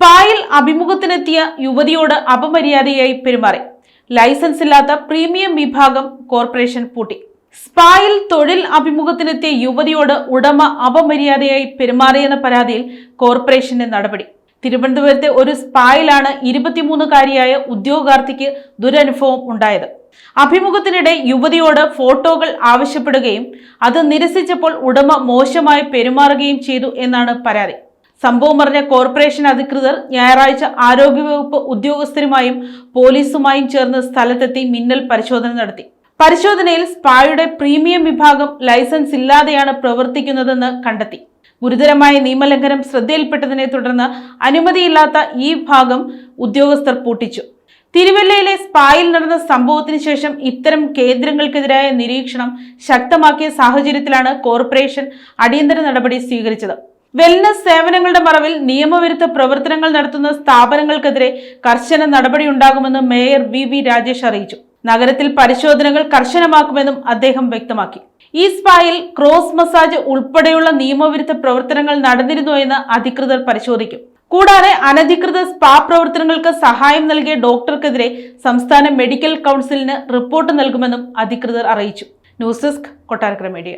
സ്പായിൽ അഭിമുഖത്തിനെത്തിയ യുവതിയോട് അപമര്യാദയായി പെരുമാറി. ലൈസൻസ് ഇല്ലാത്ത പ്രീമിയം വിഭാഗം കോർപ്പറേഷൻ പൂട്ടി. സ്പായിൽ തൊഴിൽ അഭിമുഖത്തിനെത്തിയ യുവതിയോട് ഉടമ അപമര്യാദയായി പെരുമാറിയെന്ന പരാതിയിൽ കോർപ്പറേഷന്റെ നടപടി. തിരുവനന്തപുരത്തെ ഒരു സ്പായിലാണ് 23-കാരിയായ ഉദ്യോഗാർത്ഥിക്ക് ദുരനുഭവം ഉണ്ടായത്. അഭിമുഖത്തിനിടെ യുവതിയോട് ഫോട്ടോകൾ ആവശ്യപ്പെടുകയും അത് നിരസിച്ചപ്പോൾ ഉടമ മോശമായി പെരുമാറുകയും ചെയ്തു എന്നാണ് പരാതി. സംഭവം അറിഞ്ഞ കോർപ്പറേഷൻ അധികൃതർ ഞായറാഴ്ച ആരോഗ്യവകുപ്പ് ഉദ്യോഗസ്ഥരുമായും പോലീസുമായും ചേർന്ന് സ്ഥലത്തെത്തി മിന്നൽ പരിശോധന നടത്തി. പരിശോധനയിൽ സ്പായുടെ പ്രീമിയം വിഭാഗം ലൈസൻസ് ഇല്ലാതെയാണ് പ്രവർത്തിക്കുന്നതെന്ന് കണ്ടെത്തി. ഗുരുതരമായ നിയമലംഘനം ശ്രദ്ധയിൽപ്പെട്ടതിനെ തുടർന്ന് അനുമതിയില്ലാത്ത ഈ ഭാഗം ഉദ്യോഗസ്ഥർ പൂട്ടിച്ചു. തിരുവല്ലയിലെ സ്പായിൽ നടന്ന സംഭവത്തിന് ശേഷം ഇത്തരം കേന്ദ്രങ്ങൾക്കെതിരായ നിരീക്ഷണം ശക്തമാക്കിയ സാഹചര്യത്തിലാണ് കോർപ്പറേഷൻ അടിയന്തര നടപടി സ്വീകരിച്ചത്. വെൽനസ് സേവനങ്ങളുടെ മറവിൽ നിയമവിരുദ്ധ പ്രവർത്തനങ്ങൾ നടത്തുന്ന സ്ഥാപനങ്ങൾക്കെതിരെ കർശന നടപടിയുണ്ടാകുമെന്ന് മേയർ വി രാജേഷ് അറിയിച്ചു. നഗരത്തിൽ പരിശോധനകൾ കർശനമാക്കുമെന്നും അദ്ദേഹം വ്യക്തമാക്കി. ഈ സ്പായിൽ ക്രോസ് മസാജ് ഉൾപ്പെടെയുള്ള നിയമവിരുദ്ധ പ്രവർത്തനങ്ങൾ നടന്നിരുന്നോ എന്ന് അധികൃതർ പരിശോധിക്കും. കൂടാതെ അനധികൃത സ്പാ പ്രവർത്തനങ്ങൾക്ക് സഹായം നൽകിയ ഡോക്ടർക്കെതിരെ സംസ്ഥാന മെഡിക്കൽ കൗൺസിലിന് റിപ്പോർട്ട് നൽകുമെന്നും അധികൃതർ അറിയിച്ചു. News desk, Kottarakkara media.